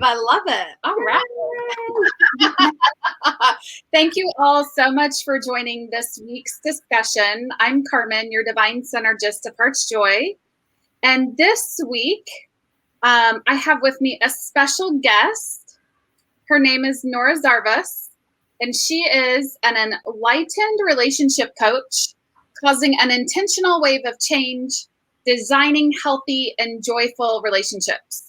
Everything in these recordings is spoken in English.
I love it. All right. Thank you all so much for joining this week's discussion. I'm Karmen, your divine synergist of Heart's Joy. And this week, I have with me a special guest. Her name is Nora Zarvas, and she is an enlightened relationship coach, causing an intentional wave of change, designing healthy and joyful relationships.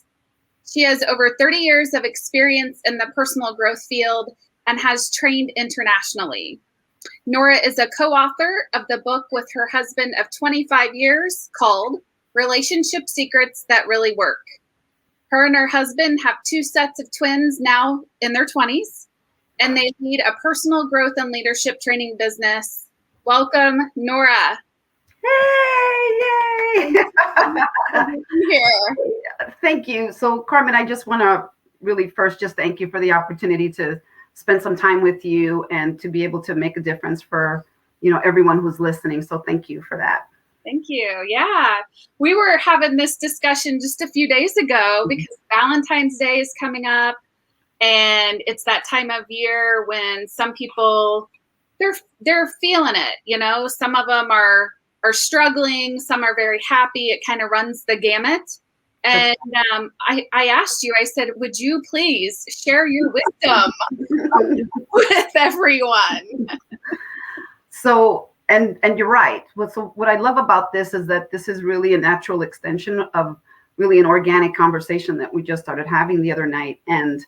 She has over 30 years of experience in the personal growth field and has trained internationally. Nora is a co-author of the book with her husband of 25 years called Relationship Secrets That Really Work. Her and her husband have 2 sets of twins now in their 20s, and they lead a personal growth and leadership training business. Welcome, Nora. Hey, yay! Here. Thank you. So, Karmen, I just want to really first just thank you for the opportunity to spend some time with you and to be able to make a difference for, everyone who's listening. So thank you for that. Thank you. Yeah. We were having this discussion just a few days ago because Valentine's Day is coming up, and it's that time of year when some people they're feeling it, some of them are struggling, some are very happy. It kind of runs the gamut. And I asked you, I said, would you please share your wisdom with everyone? So, and you're right. So what I love about this is that this is really a natural extension of really an organic conversation that we just started having the other night. And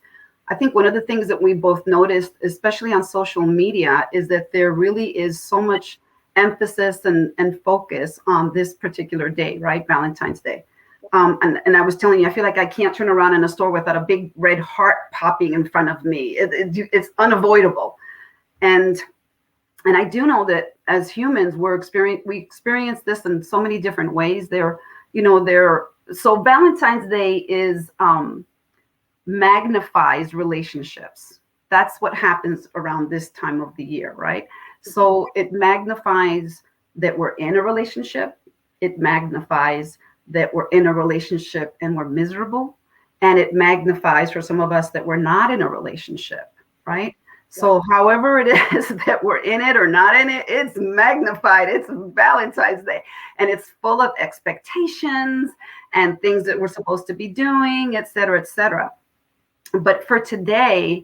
I think one of the things that we both noticed, especially on social media, is that there really is so much emphasis and focus on this particular day, right? Valentine's Day. And I was telling you, I feel like I can't turn around in a store without a big red heart popping in front of me. It's unavoidable. And I do know that as humans, we experience this in so many different ways. So Valentine's Day is magnifies relationships. That's what happens around this time of the year, right? So it magnifies that we're in a relationship. It magnifies that we're in a relationship and we're miserable. And it magnifies for some of us that we're not in a relationship, right? So however it is that we're in it or not in it, it's magnified. It's Valentine's Day. And it's full of expectations and things that we're supposed to be doing, et cetera, et cetera. But for today,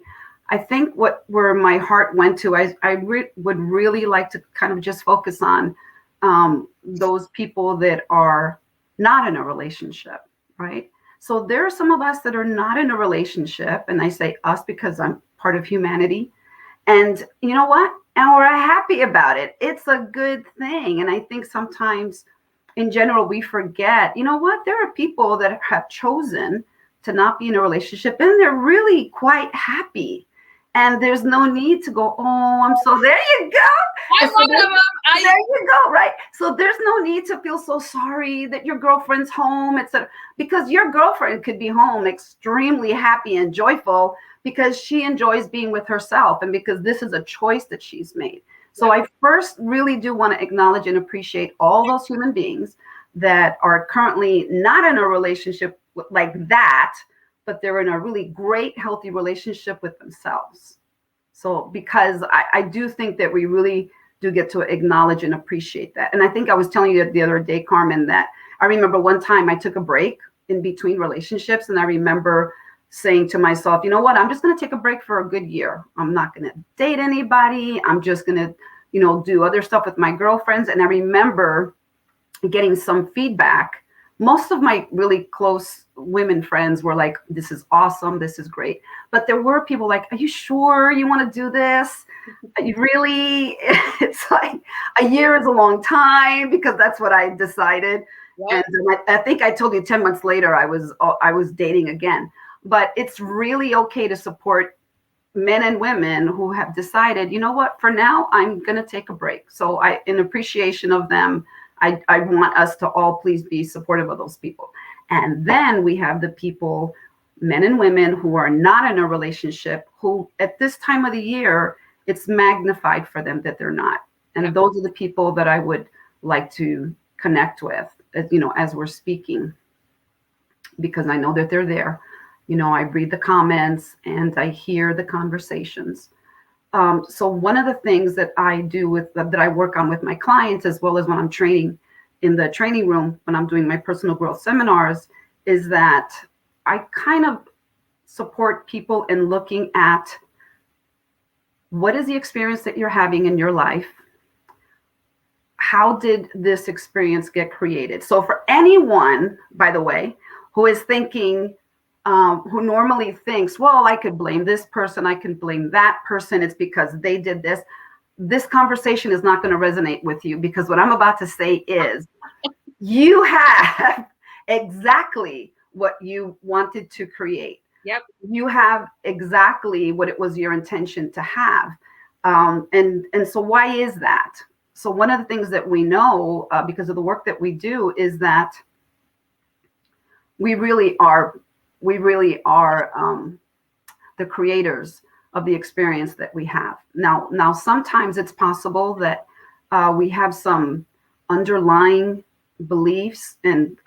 I think where my heart went to, I would really like to kind of just focus on those people that are not in a relationship, right? So there are some of us that are not in a relationship, and I say us because I'm part of humanity. And you know what? And we're happy about it. It's a good thing. And I think sometimes in general, we forget, there are people that have chosen to not be in a relationship and they're really quite happy. And there's no need to go, there you go. I'm one of them. There you go, right? So there's no need to feel so sorry that your girlfriend's home, etc. Because your girlfriend could be home extremely happy and joyful because she enjoys being with herself and because this is a choice that she's made. So I first really do want to acknowledge and appreciate all those human beings that are currently not in a relationship like that, but they're in a really great, healthy relationship with themselves. So because I do think that we really do get to acknowledge and appreciate that. And I think I was telling you the other day, Karmen, that I remember one time I took a break in between relationships. And I remember saying to myself, you know what, I'm just going to take a break for a good year. I'm not going to date anybody. I'm just going to, do other stuff with my girlfriends. And I remember getting some feedback. Most of my really close women friends were like, this is awesome. This is great. But there were people like, are you sure you want to do this? You really, it's like a year is a long time because that's what I decided. Yeah. And I think I told you 10 months later, I was dating again. But it's really okay to support men and women who have decided, you know what, for now, I'm going to take a break. So in appreciation of them, I want us to all please be supportive of those people. And then we have the people, men and women who are not in a relationship, who at this time of the year, it's magnified for them that they're not. And those are the people that I would like to connect with, as we're speaking, because I know that they're there. I read the comments and I hear the conversations. So one of the things that I do that I work on with my clients, as well as when I'm training in the training room, when I'm doing my personal growth seminars, is that I kind of support people in looking at what is the experience that you're having in your life? How did this experience get created? So for anyone, by the way, who is thinking, who normally thinks, well, I could blame this person, I can blame that person, it's because they did this. This conversation is not going to resonate with you, because what I'm about to say is you have exactly what you wanted to create. Yep. You have exactly what it was your intention to have. And so why is that? So one of the things that we know, because of the work that we do, is that we really are the creators of the experience that we have. Now sometimes it's possible that we have some underlying beliefs and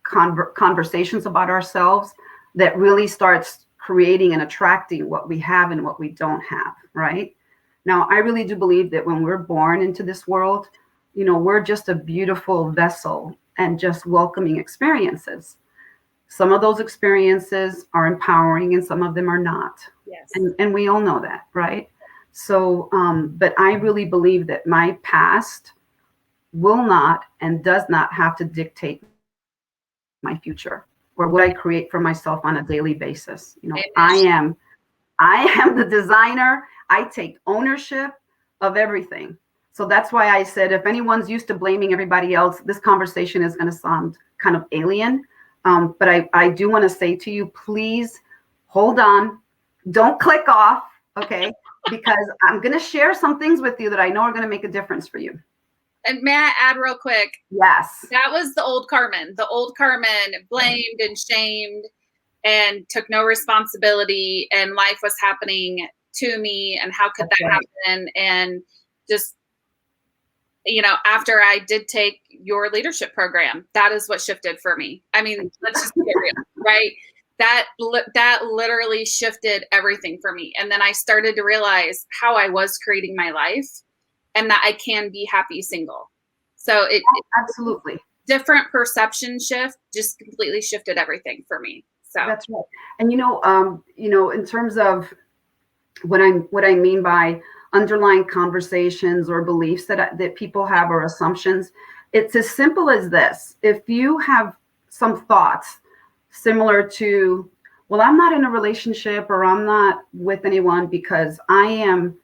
conversations about ourselves that really starts creating and attracting what we have and what we don't have, right? Now, I really do believe that when we're born into this world, we're just a beautiful vessel and just welcoming experiences. Some of those experiences are empowering and some of them are not. Yes. And we all know that, right? So, but I really believe that my past will not and does not have to dictate my future or what I create for myself on a daily basis. I am the designer. I take ownership of everything. So that's why I said, if anyone's used to blaming everybody else, this conversation is going to sound kind of alien. But I do want to say to you, please hold on. Don't click off, okay? Because I'm going to share some things with you that I know are going to make a difference for you. And may I add real quick? Yes. That was the old Karmen. The old Karmen blamed and shamed and took no responsibility, and life was happening to me, and how could that happen? And just, after I did take your leadership program, that is what shifted for me. I mean, let's just get real, right? That literally shifted everything for me. And then I started to realize how I was creating my life and that I can be happy single. So it absolutely different perception shift just completely shifted everything for me. So that's right. And in terms of what I mean by underlying conversations or beliefs that people have or assumptions, it's as simple as this. If you have some thoughts similar to, well, I'm not in a relationship or I'm not with anyone because I am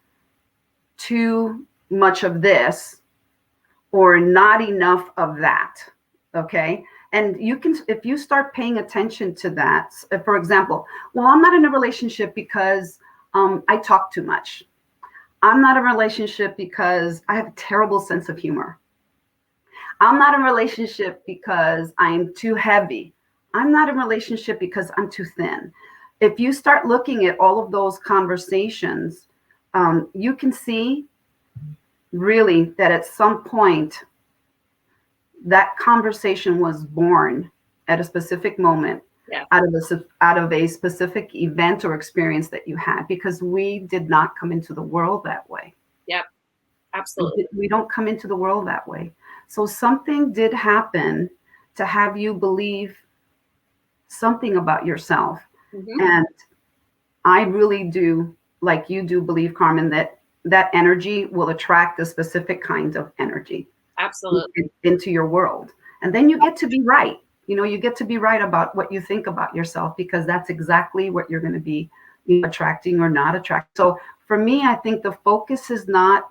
too much of this or not enough of that, okay? And you can, if you start paying attention to that, for example, well, I'm not in a relationship because I talk too much. I'm not in a relationship because I have a terrible sense of humor. I'm not in a relationship because I'm too heavy. I'm not in a relationship because I'm too thin. If you start looking at all of those conversations, you can see really that at some point that conversation was born at a specific moment, out of a specific event or experience that you had, because we did not come into the world that way. Yep, absolutely. We don't come into the world that way. So something did happen to have you believe something about yourself. Mm-hmm. And I really do, like you do, believe, Karmen, that energy will attract a specific kind of energy. Absolutely. Into your world. And then you get to be right. You get to be right about what you think about yourself, because that's exactly what you're going to be attracting or not attracting. So for me, I think the focus is not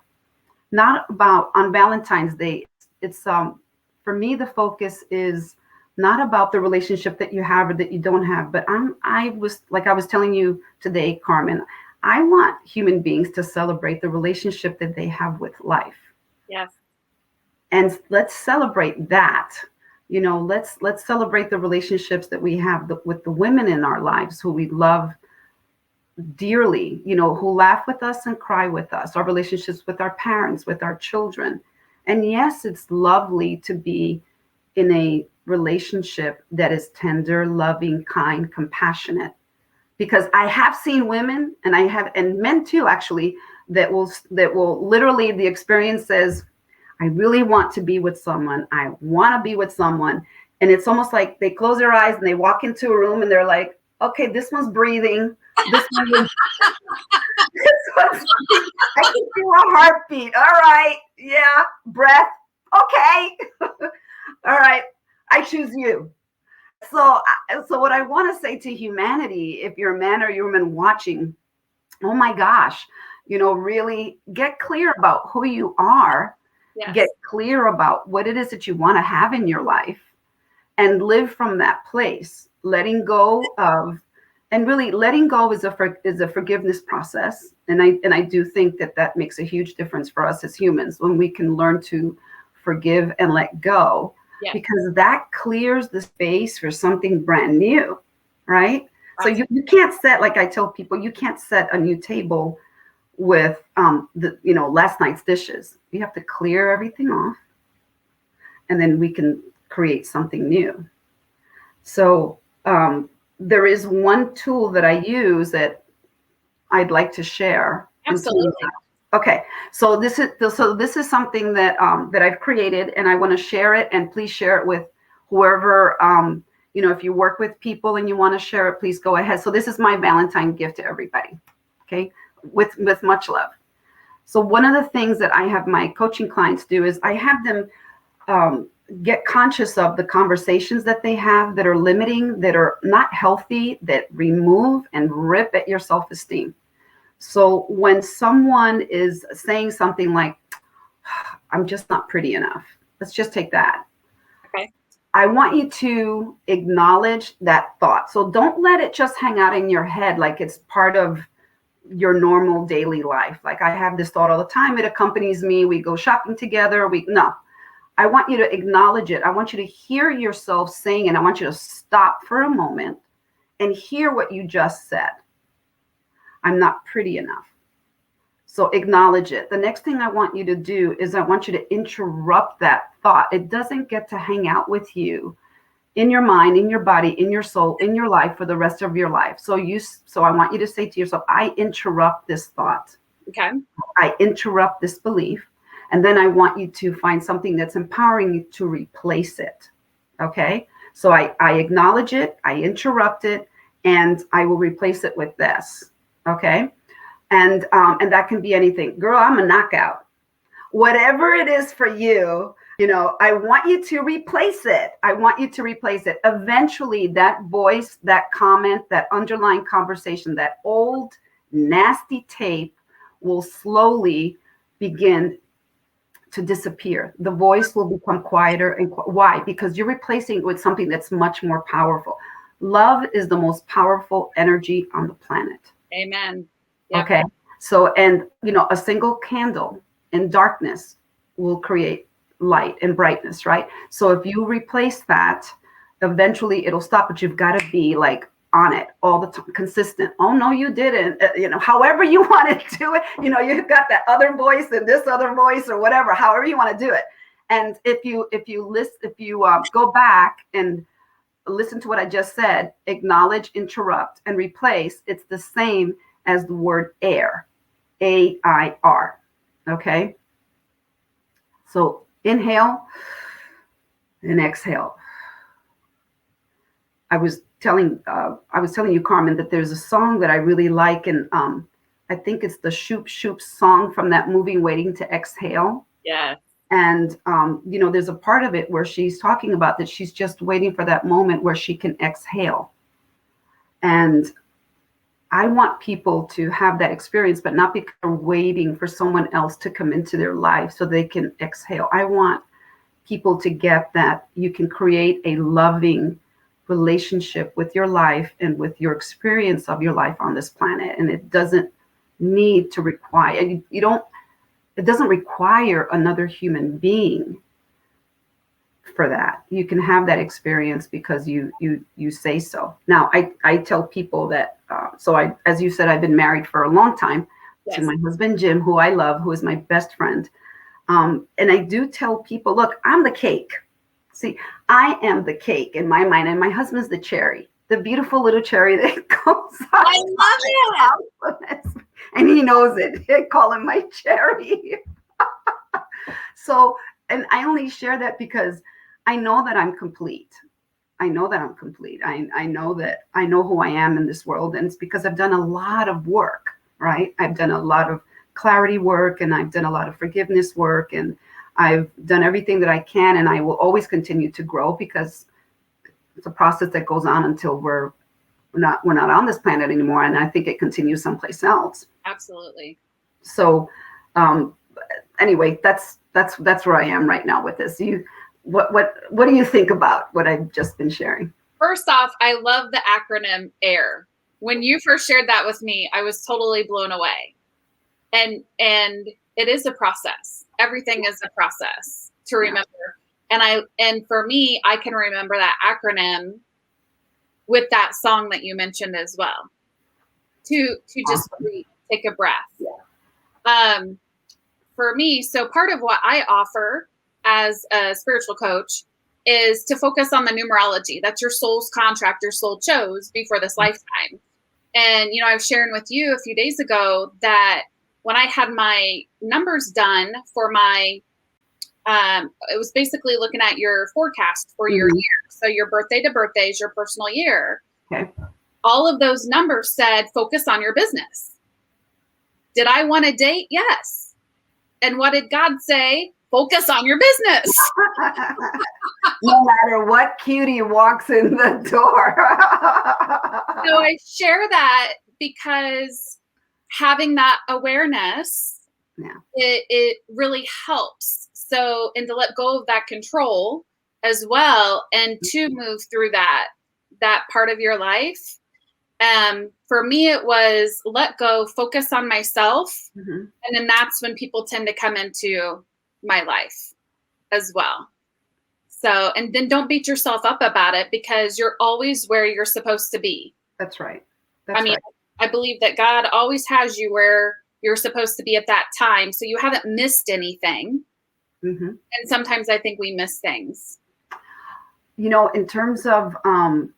about on Valentine's Day. It's for me, the focus is not about the relationship that you have or that you don't have. But I was telling you today, Karmen, I want human beings to celebrate the relationship that they have with life. Yes. And let's celebrate that. Let's celebrate the relationships that we have with the women in our lives who we love dearly, who laugh with us and cry with us, our relationships with our parents, with our children. And yes, it's lovely to be in a relationship that is tender, loving, kind, compassionate. because I have seen women, and men too, actually, that will literally, the experience says, I really want to be with someone. I want to be with someone. And it's almost like they close their eyes and they walk into a room and they're like, okay, this one's breathing. This one is, I can feel a heartbeat. All right. Yeah. Breath. Okay. All right. I choose you. So what I want to say to humanity, if you're a man or you're a woman watching, oh my gosh, really get clear about who you are. Yes. Get clear about what it is that you want to have in your life and live from that place, letting go of, and really letting go is a forgiveness process. And I do think that makes a huge difference for us as humans when we can learn to forgive and let go, because that clears the space for something brand new, right? So you can't set, like I tell people, you can't set a new table with last night's dishes. You have to clear everything off, and then we can create something new. So there is one tool that I use that I'd like to share. Absolutely. Okay, so this is something that I've created, and I want to share it. And please share it with whoever, if you work with people and you want to share it, please go ahead. So this is my Valentine gift to everybody. Okay, with much love. So one of the things that I have my coaching clients do is I have them get conscious of the conversations that they have that are limiting, that are not healthy, that remove and rip at your self-esteem. So when someone is saying something like, I'm just not pretty enough, let's just take that. Okay. I want you to acknowledge that thought. So don't let it just hang out in your head like it's part of your normal daily life. Like, I have this thought all the time. It accompanies me. We go shopping together. No, I want you to acknowledge it. I want you to hear yourself saying it. I want you to stop for a moment and hear what you just said. I'm not pretty enough. So acknowledge it. The next thing I want you to do is I want you to interrupt that thought. It doesn't get to hang out with you in your mind, in your body, in your soul, in your life for the rest of your life. So I want you to say to yourself, I interrupt this thought. Okay. I interrupt this belief. And then I want you to find something that's empowering you to replace it. Okay. So I acknowledge it, I interrupt it, and I will replace it with this. Okay. And that can be anything. Girl, I'm a knockout. Whatever it is for you, I want you to replace it. I want you to replace it. Eventually, that voice, that comment, that underlying conversation, that old nasty tape will slowly begin to disappear. The voice will become quieter. And why? Because you're replacing it with something that's much more powerful. Love is the most powerful energy on the planet. Amen. Yep. Okay. So, and a single candle in darkness will create light and brightness, right? So if you replace that, eventually it'll stop, but you've got to be like on it all the time, consistent. Oh no, you didn't. However you want to do it, you've got that other voice and this other voice or whatever, however you want to do it. And if you go back and listen to what I just said, acknowledge, interrupt, and replace, it's the same as the word air, AIR. Okay. So inhale and exhale. I was telling you, Karmen, that there's a song that I really like, and I think it's the Shoop Shoop song from that movie Waiting to Exhale. Yeah. And there's a part of it where she's talking about that she's just waiting for that moment where she can exhale. And I want people to have that experience, but not because they're waiting for someone else to come into their life so they can exhale. I want people to get that you can create a loving relationship with your life and with your experience of your life on this planet. And it doesn't need to require, it doesn't require another human being for that. You can have that experience because you say so. Now, I tell people that, as you said, I've been married for a long time. Yes. To my husband, Jim, who I love, who is my best friend. And I do tell people, look, I'm the cake. See, I am the cake in my mind, and my husband's the cherry. the beautiful little cherry that comes out. I love it. And he knows it. I call him my cherry. So, and I only share that because I know that I'm complete. I know that I'm complete. I know that I know who I am in this world. And it's because I've done a lot of work, right? I've done a lot of clarity work, and I've done a lot of forgiveness work, and I've done everything that I can, and I will always continue to grow because it's a process that goes on until we're not on this planet anymore. And I think it continues someplace else. Absolutely. So, anyway, that's where I am right now with this. What do you think about what I've just been sharing? First off, I love the acronym AIR. When you first shared that with me, I was totally blown away. And it is a process. Everything is a process to remember. And for me, I can remember that acronym with that song that you mentioned as well. To just really take a breath. Yeah. For me, so part of what I offer as a spiritual coach is to focus on the numerology. That's your soul's contract, your soul chose before this lifetime. And, I was sharing with you a few days ago that when I had my numbers done for my, it was basically looking at your forecast for your year. So your birthday to birthday is your personal year. Okay. All of those numbers said, focus on your business. Did I want a date? Yes. And what did God say? Focus on your business. No matter what cutie walks in the door. So I share that because having that awareness, it really helps. So, and to let go of that control as well, and to move through that part of your life. For me, it was let go, focus on myself. And then that's when people tend to come into my life as well. So, and then don't beat yourself up about it because you're always where you're supposed to be. That's right. I believe that God always has you where you're supposed to be at that time. So you haven't missed anything. And sometimes I think we miss things. In terms of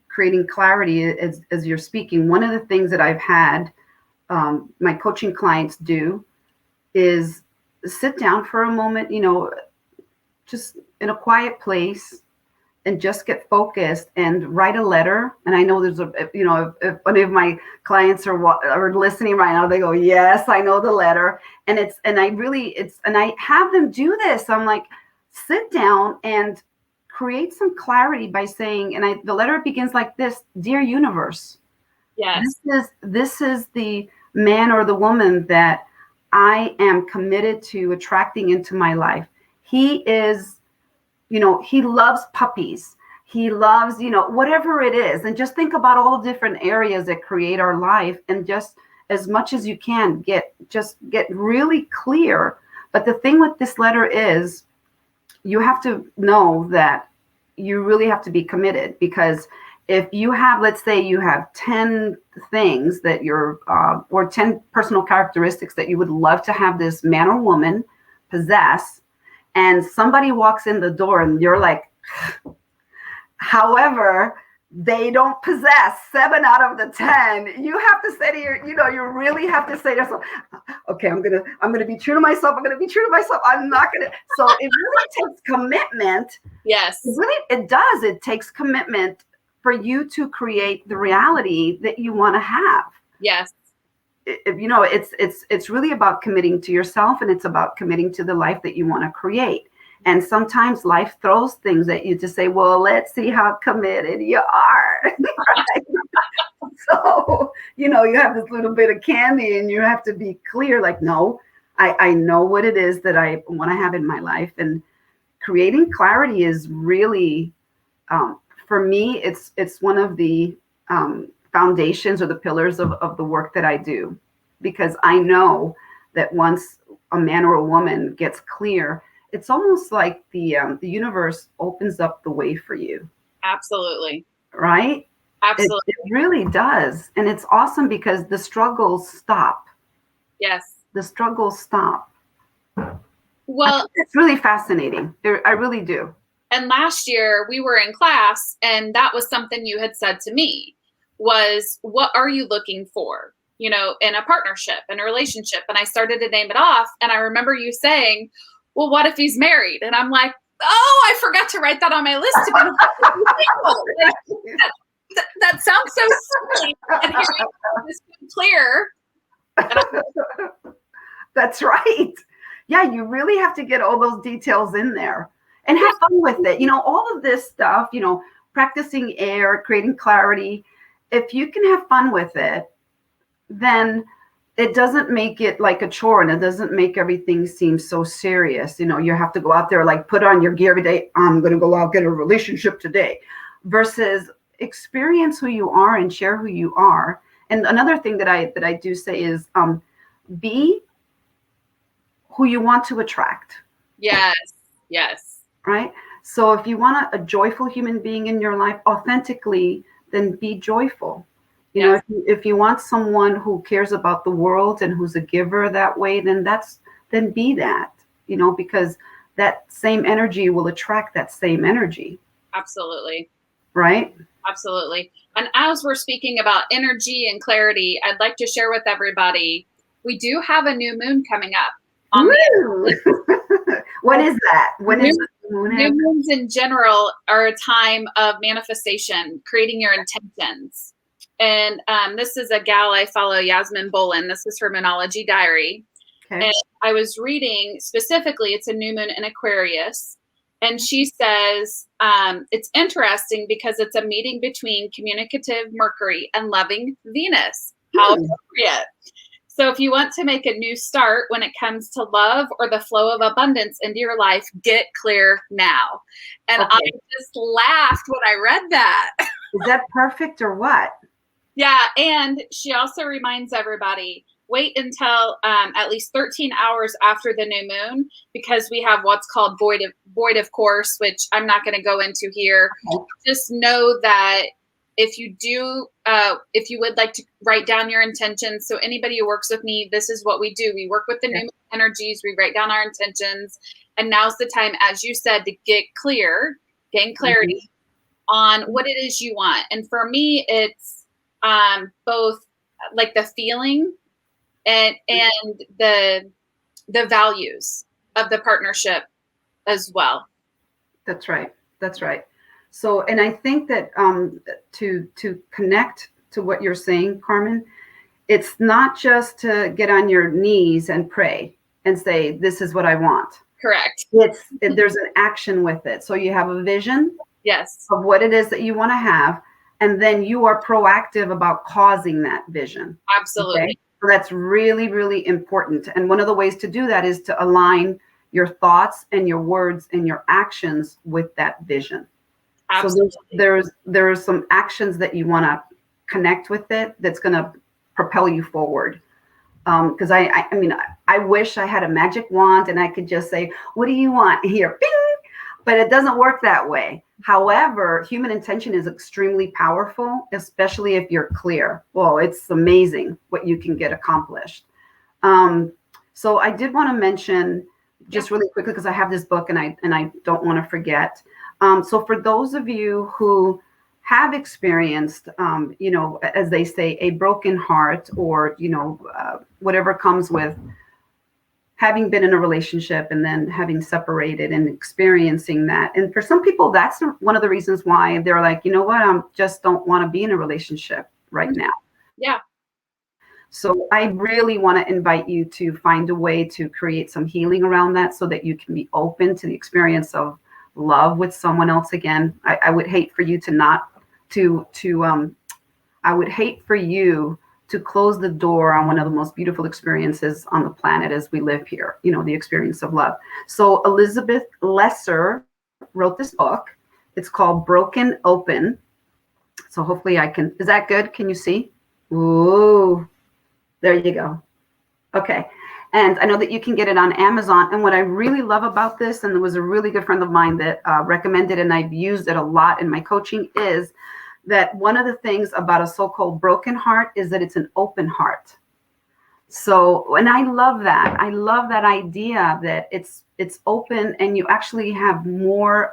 creating clarity, as you're speaking, one of the things that I've had my coaching clients do is sit down for a moment, just in a quiet place and just get focused and write a letter. And I know there's if any of my clients are listening right now, they go, yes, I know the letter. And I have them do this. I'm like, sit down and create some clarity by saying, the letter begins like this: Dear universe, yes, this is the man or the woman that I am committed to attracting into my life. He is, he loves puppies. He loves, whatever it is. And just think about all the different areas that create our life, and just as much as you can get really clear. But the thing with this letter is, you have to know that you really have to be committed, because if you have, let's say you have 10 things that or 10 personal characteristics that you would love to have this man or woman possess, and somebody walks in the door and you're like, however, they don't possess 7 out of the 10, you have to say to you really have to say to yourself, okay, I'm gonna be true to myself. I'm not gonna. So it really takes commitment. Yes, it does. It takes commitment for you to create the reality that you want to have. Yes. It's really about committing to yourself, and it's about committing to the life that you want to create. And sometimes life throws things at you to say, well, let's see how committed you are. Right? So, you have this little bit of candy and you have to be clear, like, no, I know what it is that I want to have in my life. And creating clarity is really, for me, it's one of the foundations or the pillars of the work that I do, because I know that once a man or a woman gets clear, it's almost like the universe opens up the way for you. Absolutely. Right? Absolutely. It really does. And it's awesome because the struggles stop. Yes. The struggles stop. Well, it's really fascinating. I really do. And last year we were in class, and that was something you had said to me. was, what are you looking for, you know, in a partnership, in a relationship? And I started to name it off. And I remember you saying, well, what if he's married? And I'm like, oh, I forgot to write that on my list to be like, that sounds so silly. And here it's clear. That's right. Yeah, you really have to get all those details in there and have fun with it. You know, all of this stuff, you know, practicing air, creating clarity. If you can have fun with it, then it doesn't make it like a chore, and it doesn't make everything seem so serious. You know, you have to go out there, like put on your gear every day. I'm going to go out, get a relationship today, versus experience who you are and share who you are. And another thing that I do say is be who you want to attract. Yes. Yes. Right. So if you want a joyful human being in your life authentically, then be joyful. You know, if you want someone who cares about the world and who's a giver that way, then be that, you know, because that same energy will attract that same energy. Absolutely. Right? Absolutely. And as we're speaking about energy and clarity, I'd like to share with everybody, we do have a new moon coming up. What is that? When is the moon? New moons in general are a time of manifestation, creating your intentions. And this is a gal I follow, Yasmin Bolin. This is her Moonology Diary. Okay. And I was reading specifically, it's a new moon in Aquarius. And she says, it's interesting because it's a meeting between communicative Mercury and loving Venus. How appropriate. So if you want to make a new start when it comes to love or the flow of abundance into your life, get clear now. And I just laughed when I read that. Is that perfect or what? Yeah. And she also reminds everybody, wait until at least 13 hours after the new moon, because we have what's called void of course, which I'm not going to go into here. Okay. Just know that if you would like to write down your intentions. So anybody who works with me, this is what we do. We work with the new energies. We write down our intentions. And now's the time, as you said, to gain clarity on what it is you want. And for me, it's both like the feeling and the values of the partnership as well. That's right. That's right. So, and I think that to connect to what you're saying, Karmen, it's not just to get on your knees and pray and say, this is what I want. Correct. There's an action with it. So you have a vision of what it is that you want to have. And then you are proactive about causing that vision. Absolutely. Okay? So that's really, really important. And one of the ways to do that is to align your thoughts and your words and your actions with that vision. Absolutely. So there's some actions that you want to connect with it that's going to propel you forward. Because I mean, I wish I had a magic wand and I could just say, what do you want here? Bing! But it doesn't work that way. However, human intention is extremely powerful, especially if you're clear. Well, it's amazing what you can get accomplished. So I did want to mention just really quickly, because I have this book and I don't want to forget. So for those of you who have experienced, you know, as they say, a broken heart, or, you know, whatever comes with having been in a relationship and then having separated and experiencing that. And for some people, that's one of the reasons why they're like, you know what, I just don't want to be in a relationship right now. Yeah. So I really want to invite you to find a way to create some healing around that so that you can be open to the experience of love with someone else again. I would hate for you I would hate for you to close the door on one of the most beautiful experiences on the planet as we live here, you know, the experience of love. So Elizabeth Lesser wrote this book. It's called Broken Open. So hopefully is that good? Can you see? Ooh, there you go. Okay. And I know that you can get it on Amazon. And what I really love about this, and there was a really good friend of mine that recommended, and I've used it a lot in my coaching, is that one of the things about a so-called broken heart is that it's an open heart. So, and I love that. I love that idea that it's open, and you actually have more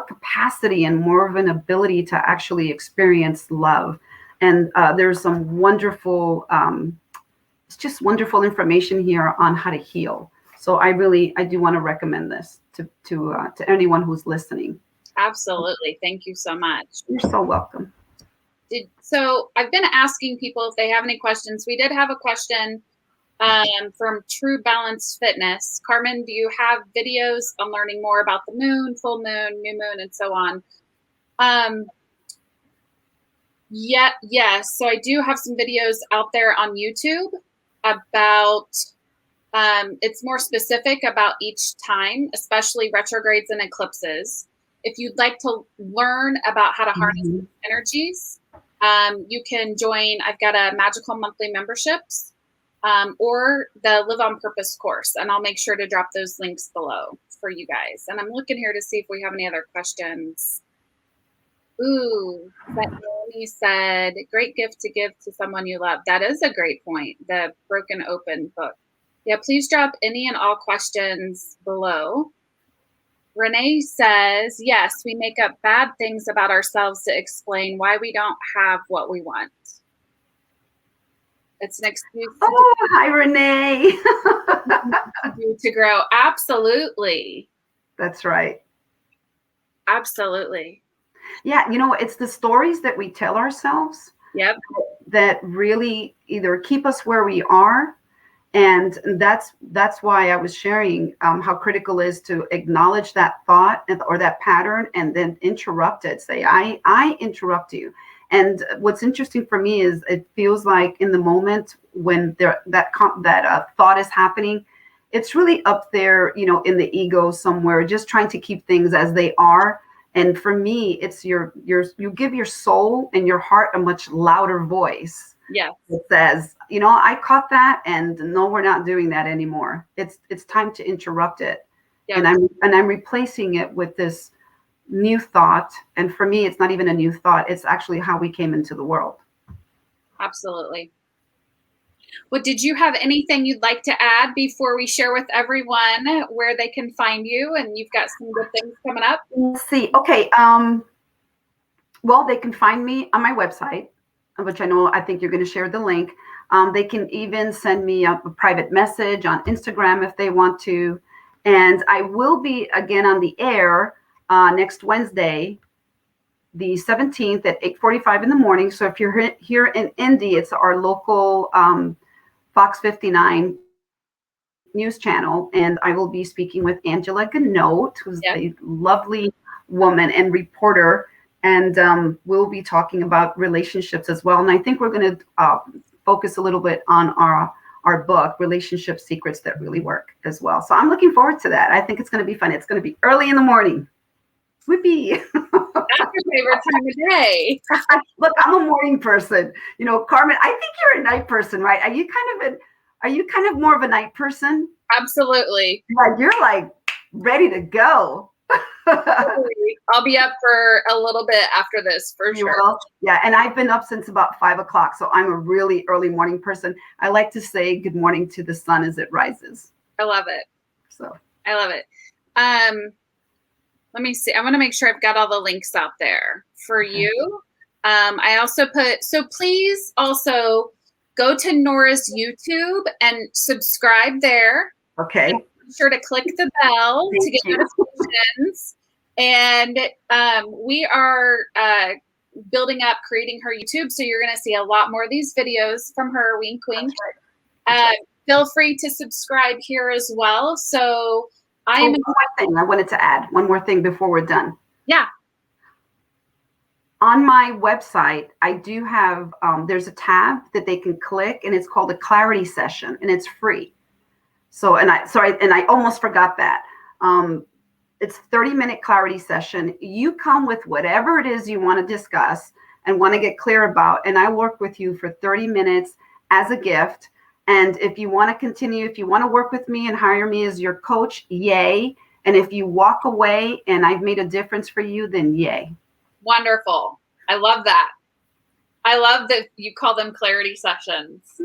capacity and more of an ability to actually experience love. And there's some wonderful, it's just wonderful information here on how to heal. So I do want to recommend this to anyone who's listening. Absolutely. Thank you so much. You're so welcome. So I've been asking people if they have any questions. We did have a question from True Balance Fitness. Karmen, do you have videos on learning more about the moon, full moon, new moon, and so on? Yes. So I do have some videos out there on YouTube about, it's more specific about each time, especially retrogrades and eclipses. If you'd like to learn about how to harness energies, you can join. I've got a magical monthly memberships or the Live on Purpose course, and I'll make sure to drop those links below for you guys. And I'm looking here to see if we have any other questions. Ooh, Naomi said, great gift to give to someone you love. That is a great point. The Broken Open book. Yeah, please drop any and all questions below. Renee says, yes, we make up bad things about ourselves to explain why we don't have what we want. It's an excuse hi, Renee. to grow. Absolutely. That's right. Absolutely. Yeah, it's the stories that we tell ourselves. Yep. That really either keep us where we are. And that's why I was sharing how critical it is to acknowledge that thought or that pattern and then interrupt it. Say, I interrupt you. And what's interesting for me is it feels like in the moment when that thought is happening, it's really up there, in the ego somewhere, just trying to keep things as they are. And for me, it's you give your soul and your heart a much louder voice. Yeah. It says, I caught that, and no, we're not doing that anymore. It's time to interrupt it. Yeah. And I'm replacing it with this new thought. And for me, it's not even a new thought. It's actually how we came into the world. Absolutely. Well, did you have anything you'd like to add before we share with everyone where they can find you? And you've got some good things coming up. Let's see. Okay. Well, they can find me on my website, which I think you're going to share the link. They can even send me a private message on Instagram if they want to. And I will be again on the air next Wednesday, the 17th at 8:45 in the morning. So if you're here in Indy, it's our local Fox 59 news channel. And I will be speaking with Angela Ganote, who's a lovely woman and reporter. And we'll be talking about relationships as well. And I think we're going to focus a little bit on our book, Relationship Secrets That Really Work, as well. So I'm looking forward to that. I think it's going to be fun. It's going to be early in the morning. Whippy. That's your favorite time of day. Look, I'm a morning person. Karmen, I think you're a night person, right? Are you kind of more of a night person? Absolutely. Yeah, you're like ready to go. I'll be up for a little bit after this for sure. Will? Yeah, and I've been up since about 5 o'clock, so I'm a really early morning person. I like to say good morning to the sun as it rises. I love it. So I love it. Let me see. I want to make sure I've got all the links out there for you. I also so please also go to Nora's YouTube and subscribe there. Okay. And be sure to click the bell to get notifications. And we are building up, creating her YouTube. So you're going to see a lot more of these videos from her. Wink, wink. That's right. Feel free to subscribe here as well. So one more thing I wanted to add. One more thing before we're done. Yeah. On my website, I do have, there's a tab that they can click, and it's called a clarity session, and it's free. So, and I almost forgot that. It's 30-minute clarity session. You come with whatever it is you want to discuss and want to get clear about, and I work with you for 30 minutes as a gift. And if you want to continue, if you want to work with me and hire me as your coach, yay. And if you walk away and I've made a difference for you, then yay. Wonderful. I love that. I love that you call them clarity sessions.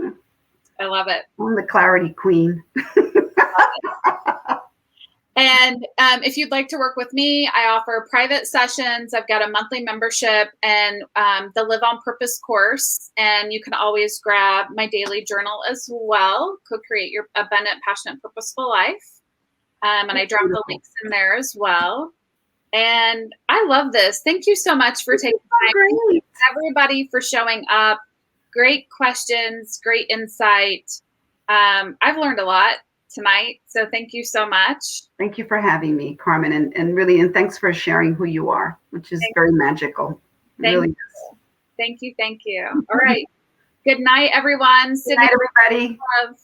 I love it. I'm the clarity queen. And if you'd like to work with me, I offer private sessions. I've got a monthly membership and the Live on Purpose course. And you can always grab my daily journal as well, Co-Create Your Abundant, Passionate, Purposeful Life. And I drop the links in there as well. And I love this. Thank you so much for taking time. Great. Everybody for showing up. Great questions, great insight. I've learned a lot tonight. So thank you so much. Thank you for having me, Karmen, and thanks for sharing who you are, which is very magical. Really is. Thank you. All right. Good night, everyone. Good night, everybody. Love.